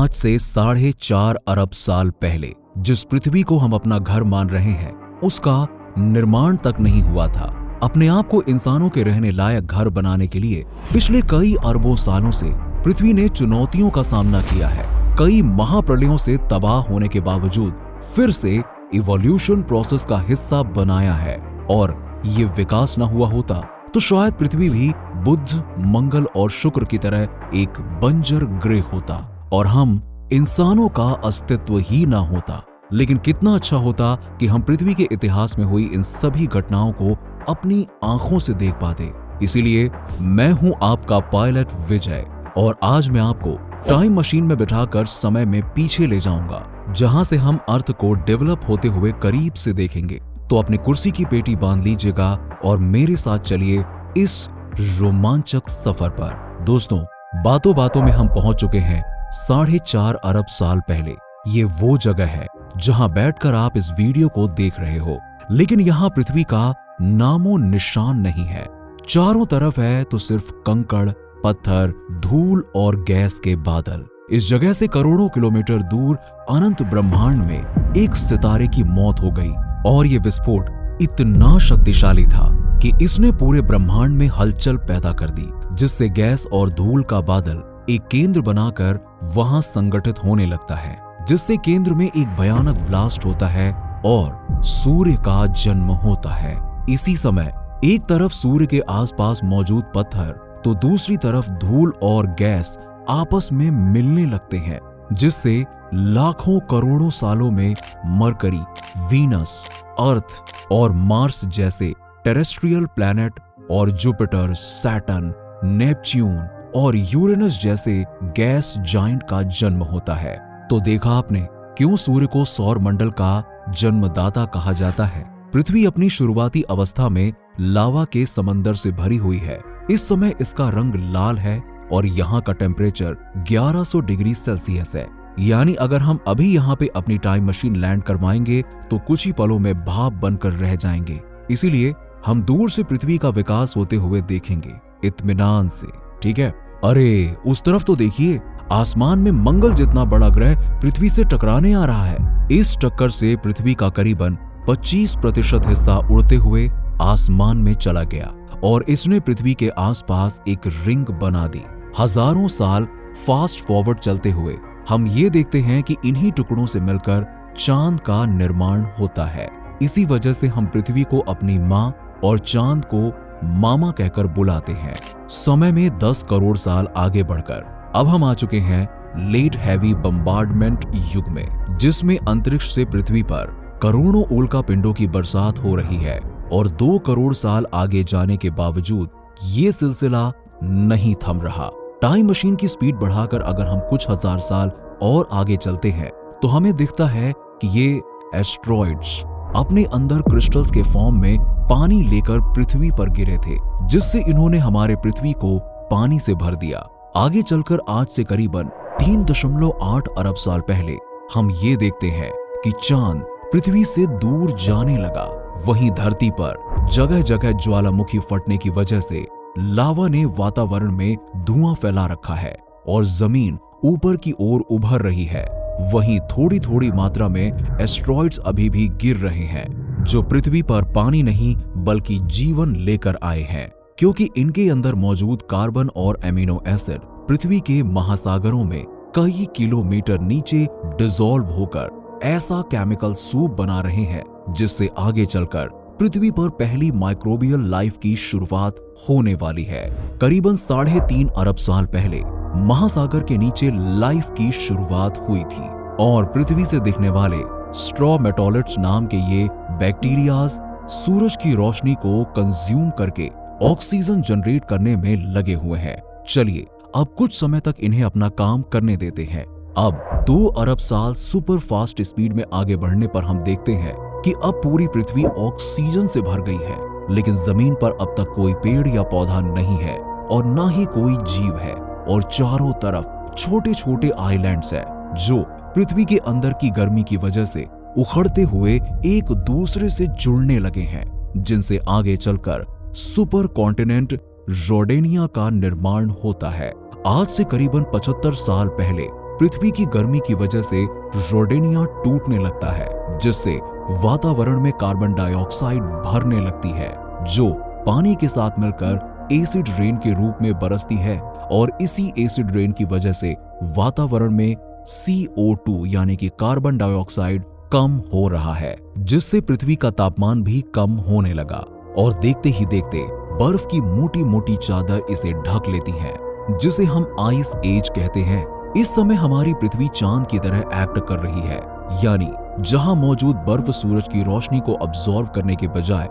आज से 4.5 अरब साल पहले जिस पृथ्वी को हम अपना घर मान रहे हैं, उसका निर्माण तक नहीं हुआ था। अपने आप को इंसानों के रहने लायक घर बनाने के लिए पिछले कई अरबों सालों से पृथ्वी ने चुनौतियों का सामना किया है। कई महाप्रलयों से तबाह होने के बावजूद फिर से इवोल्यूशन प्रोसेस का हिस्सा बनाया है, और ये विकास न हुआ होता तो शायद पृथ्वी भी बुध, मंगल और शुक्र की तरह एक बंजर ग्रह होता और हम इंसानों का अस्तित्व ही ना होता। लेकिन कितना अच्छा होता कि हम पृथ्वी के इतिहास में हुई इन सभी घटनाओं को अपनी आंखों से देख पाते। इसीलिए मैं हूं आपका पायलट विजय, और आज मैं आपको टाइम मशीन में बिठाकर समय में पीछे ले जाऊंगा, जहां से हम अर्थ को डेवलप होते हुए करीब से देखेंगे। तो अपनी कुर्सी की पेटी बांध लीजिएगा और मेरे साथ चलिए इस रोमांचक सफर पर। दोस्तों, बातों बातों में हम पहुंच चुके हैं 4.5 अरब साल पहले। ये वो जगह है जहां बैठकर आप इस वीडियो को देख रहे हो, लेकिन यहाँ पृथ्वी का नामो निशान नहीं है। चारों तरफ है तो सिर्फ कंकड़, पत्थर, धूल और गैस के बादल। इस जगह से करोड़ों किलोमीटर दूर अनंत ब्रह्मांड में एक सितारे की मौत हो गई, और ये विस्फोट इतना शक्तिशाली था कि इसने पूरे ब्रह्मांड में हलचल पैदा कर दी, जिससे गैस और धूल का बादल एक केंद्र बनाकर वहां संगठित होने लगता है, जिससे केंद्र में एक भयानक ब्लास्ट होता है और सूर्य का जन्म होता है। इसी समय एक तरफ सूर्य के आसपास मौजूद पत्थर तो दूसरी तरफ धूल और गैस आपस में मिलने लगते हैं, जिससे लाखों करोड़ों सालों में मरकरी, वीनस, अर्थ और मार्स जैसे टेरेस्ट्रियल प्लैनेट और जुपिटर, सैटर्न, नेपच्यून और यूरेनस जैसे गैस जाइंट का जन्म होता है। तो देखा आपने क्यों सूर्य को सौर मंडल का जन्मदाता कहा जाता है। पृथ्वी अपनी शुरुआती अवस्था में लावा के समंदर से भरी हुई है। इस समय इसका रंग लाल है और यहाँ का टेम्परेचर 1100 डिग्री सेल्सियस है। यानी अगर हम अभी यहाँ पे अपनी टाइम मशीन लैंड करवाएंगे तो कुछ ही पलों में भाप बनकर रह जाएंगे। इसीलिए हम दूर से पृथ्वी का विकास होते हुए देखेंगे, इत्मीनान से, ठीक है। अरे उस तरफ तो देखिए, आसमान में मंगल जितना बड़ा ग्रह पृथ्वी से टकराने आ रहा है। इस टक्कर से पृथ्वी का करीबन 25% हिस्सा उड़ते हुए आसमान में चला गया और इसने पृथ्वी के आसपास एक रिंग बना दी। हजारों साल फास्ट फॉरवर्ड चलते हुए हम ये देखते हैं कि इन्हीं टुकड़ों से मिलकर चांद का निर्माण होता है। इसी वजह से हम पृथ्वी को अपनी माँ और चांद को मामा कहकर बुलाते हैं। समय में 10 करोड़ साल आगे बढ़कर अब हम आ चुके हैं लेट हैवी बम्बार्डमेंट युग में, जिसमें अंतरिक्ष से पृथ्वी पर करोड़ों उल्का पिंडों की बरसात हो रही है। और 2 करोड़ साल आगे जाने के बावजूद ये सिलसिला नहीं थम रहा। टाइम मशीन की स्पीड बढ़ाकर अगर हम कुछ हजार साल और आगे चलते हैं तो हमें दिखता है कि ये एस्ट्रॉइड्स अपने अंदर क्रिस्टल्स के फॉर्म में पानी लेकर पृथ्वी पर गिरे थे, जिससे इन्होंने हमारे पृथ्वी को पानी से भर दिया। आगे चलकर आज से करीबन 3.8 अरब साल पहले हम ये देखते हैं कि चांद पृथ्वी से दूर जाने लगा। वहीं धरती पर जगह जगह ज्वालामुखी फटने की वजह से लावा ने वातावरण में धुआं फैला रखा है और जमीन ऊपर की ओर उभर रही है। वहीं थोड़ी थोड़ी मात्रा में एस्ट्रॉइड्स अभी भी गिर रहे हैं, जो पृथ्वी पर पानी नहीं बल्कि जीवन लेकर आए हैं, क्योंकि इनके अंदर मौजूद कार्बन और एमिनो एसिड पृथ्वी के महासागरों में कई किलोमीटर नीचे डिसॉल्व होकर ऐसा केमिकल सूप बना रहे हैं, जिससे आगे चलकर पृथ्वी पर पहली माइक्रोबियल लाइफ की शुरुआत होने वाली है। करीबन 3.5 अरब साल पहले महासागर के नीचे लाइफ की शुरुआत हुई थी और पृथ्वी से दिखने वाले स्ट्रोमेटोलिट्स नाम के ये बैक्टीरियाज सूरज की रोशनी को कंज्यूम करके ऑक्सीजन जनरेट करने में लगे हुए हैं। चलिए अब कुछ समय तक इन्हें अपना काम करने देते हैं। अब 2 अरब साल सुपर फास्ट स्पीड में आगे बढ़ने पर हम देखते हैं कि अब पूरी पृथ्वी ऑक्सीजन से भर गई है, लेकिन जमीन पर अब तक कोई पेड़ या पौधा नहीं है और ना ही कोई जीव है, और चारों तरफ छोटे छोटे आइलैंड्स हैं जो पृथ्वी के अंदर की गर्मी की वजह से उखड़ते हुए एक दूसरे से जुड़ने लगे हैं, जिनसे आगे चलकर सुपर कॉन्टिनेंट रोडेनिया का निर्माण होता है। आज से करीबन 75 साल पहले पृथ्वी की गर्मी की वजह से रोडेनिया टूटने लगता है, जिससे वातावरण में कार्बन डाइऑक्साइड भरने लगती है, जो पानी के साथ मिलकर एसिड रेन के रूप में बरसती है। और इसी एसिड रेन की वजह से वातावरण में CO2 यानी कि कार्बन डाइऑक्साइड कम हो रहा है, जिससे पृथ्वी का तापमान भी कम होने लगा। और देखते ही देखते बर्फ की मोटी मोटी चादर इसे ढक लेती है, जिसे हम आइस एज कहते हैं। इस समय हमारी पृथ्वी चांद की तरह एक्ट कर रही है, यानी जहां मौजूद बर्फ सूरज की रोशनी को अब्सॉर्ब करने के बजाय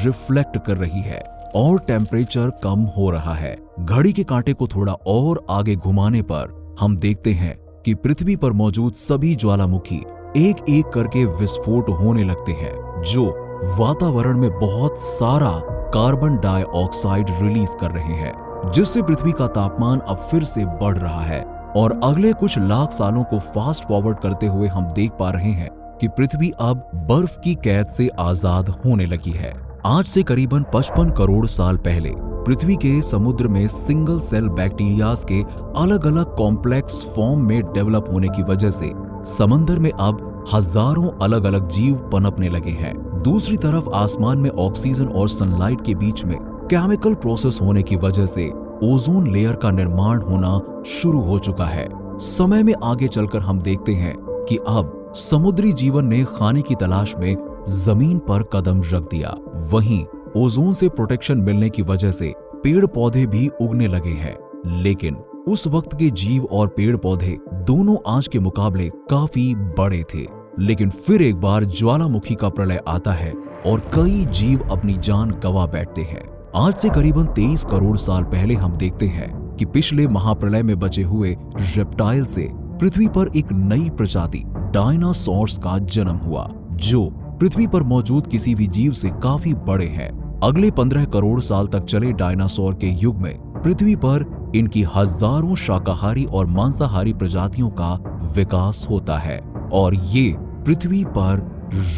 रिफ्लेक्ट कर रही है और टेम्परेचर कम हो रहा है। घड़ी के कांटे को थोड़ा और आगे घुमाने पर हम देखते हैं कि पृथ्वी पर मौजूद सभी ज्वालामुखी एक एक करके विस्फोट होने लगते हैं, जो वातावरण में बहुत सारा कार्बन डाइऑक्साइड रिलीज कर रहे हैं, जिससे पृथ्वी का तापमान अब फिर से बढ़ रहा है। और अगले कुछ लाख सालों को फास्ट फॉरवर्ड करते हुए हम देख पा रहे हैं कि पृथ्वी अब बर्फ की कैद से आजाद होने लगी है। आज से करीबन 55 करोड़ साल पहले पृथ्वी के समुद्र में सिंगल सेल बैक्टीरियाज के अलग अलग कॉम्प्लेक्स फॉर्म में डेवलप होने की वजह से समंदर में अब हजारों अलग अलग जीव पनपने लगे हैं। दूसरी तरफ आसमान में ऑक्सीजन और सनलाइट के बीच में केमिकल प्रोसेस होने की वजह से ओजोन लेयर का निर्माण होना शुरू हो चुका है। समय में आगे चलकर हम देखते हैं कि अब समुद्री जीवन ने खाने की तलाश में जमीन पर कदम रख दिया। वहीं ओजोन से प्रोटेक्शन मिलने की वजह से पेड़ पौधे भी उगने लगे हैं। लेकिन उस वक्त के जीव और पेड़ पौधे दोनों आज के मुकाबले काफी बड़े थे। लेकिन फिर एक बार ज्वालामुखी का प्रलय आता है और कई जीव अपनी जान गंवा बैठते हैं। आज से करीबन 23 करोड़ साल पहले हम देखते हैं कि पिछले महाप्रलय में बचे हुए रेप्टाइल से पृथ्वी पर एक नई प्रजाति डायनासोर्स का जन्म हुआ, जो पृथ्वी पर मौजूद किसी भी जीव से काफी बड़े हैं। अगले 15 करोड़ साल तक चले डायनासोर के युग में पृथ्वी पर इनकी हजारों शाकाहारी और मांसाहारी प्रजातियों का विकास होता है और ये पृथ्वी पर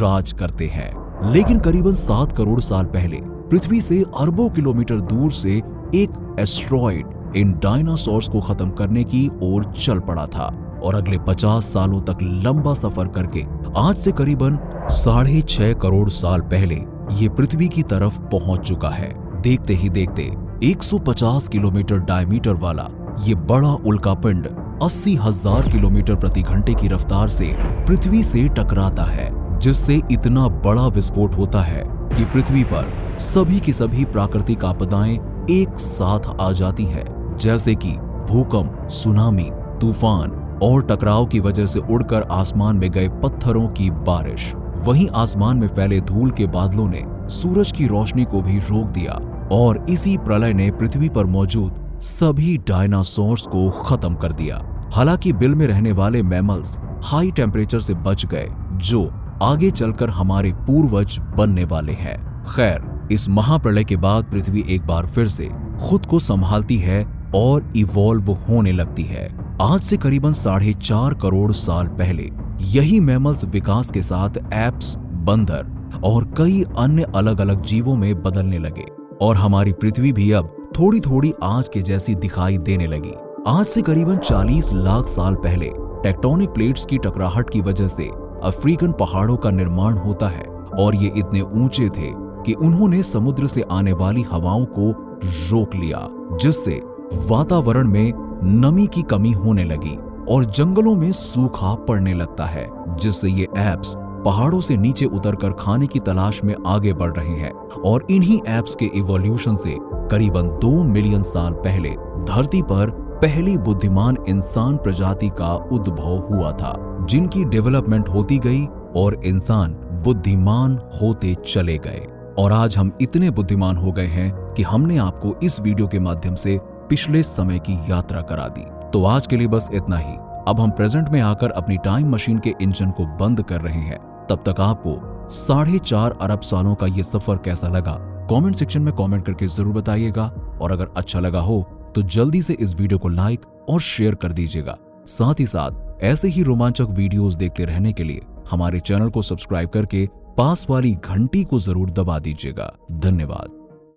राज करते हैं। लेकिन करीबन 7 करोड़ साल पहले पृथ्वी से अरबों किलोमीटर दूर से एक एस्ट्रॉइड इन डायनासोर्स को खत्म करने की ओर चल पड़ा था और अगले 50 सालों तक लंबा सफर करके आज से करीबन 6.5 करोड़ साल पहले ये पृथ्वी की तरफ पहुंच चुका है। देखते ही देखते 150 किलोमीटर डायमीटर वाला ये बड़ा उल्कापिंड 80,000 किलोमीटर प्रति घंटे की रफ्तार से पृथ्वी से टकराता है, जिससे इतना बड़ा विस्फोट होता है कि पृथ्वी पर सभी की सभी प्राकृतिक आपदाएं एक साथ आ जाती हैं, जैसे कि भूकंप, सुनामी, तूफान और टकराव की वजह से उड़कर आसमान में गए पत्थरों की बारिश। वहीं आसमान में फैले धूल के बादलों ने सूरज की रोशनी को भी रोक दिया और इसी प्रलय ने पृथ्वी पर मौजूद सभी डायनासोर्स को खत्म कर दिया। हालांकि बिल में रहने वाले मैमल्स हाई टेम्परेचर से बच गए, जो आगे चलकर हमारे पूर्वज बनने वाले हैं। खैर, इस महाप्रलय के बाद पृथ्वी एक बार फिर से खुद को संभालती है और इवॉल्व होने लगती है। आज से करीबन 4.5 करोड़ साल पहले यही मैमल्स विकास के साथ एप्स, बंदर और कई अन्य अलग अलग जीवों में बदलने लगे और हमारी पृथ्वी भी अब थोड़ी थोड़ी आज के जैसी दिखाई देने लगी। आज से करीबन 40 लाख साल पहले टेक्टोनिक प्लेट्स की टकराहट की वजह से अफ्रीकन पहाड़ों का निर्माण होता है और ये इतने ऊंचे थे कि उन्होंने समुद्र से आने वाली हवाओं को रोक लिया, जिससे वातावरण में नमी की कमी होने लगी और जंगलों में सूखा पड़ने लगता है, जिससे ये एप्स पहाड़ों से नीचे उतरकर खाने की तलाश में आगे बढ़ रहे हैं। और इन्हीं एप्स के इवोल्यूशन से करीबन 2 मिलियन साल पहले धरती पर पहली बुद्धिमान इंसान प्रजाति का उद्भव हुआ था, जिनकी डेवलपमेंट होती गई और इंसान बुद्धिमान होते चले गए। और आज हम इतने बुद्धिमान हो गए हैं कि हमने आपको इस वीडियो के माध्यम से पिछले समय की यात्रा करा दी। तो आज के लिए बस इतना ही। अब हम प्रेजेंट में आकर अपनी टाइम मशीन के इंजन को बंद कर रहे हैं। तब तक आपको 4.5 अरब सालों का ये सफर कैसा लगा, कमेंट सेक्शन में कमेंट करके जरूर बताइएगा। और अगर अच्छा लगा हो तो जल्दी से इस वीडियो को लाइक और शेयर कर दीजिएगा। साथ ही साथ ऐसे ही रोमांचक वीडियोस देखते रहने के लिए हमारे चैनल को सब्सक्राइब करके पास वाली घंटी को जरूर दबा दीजिएगा। धन्यवाद।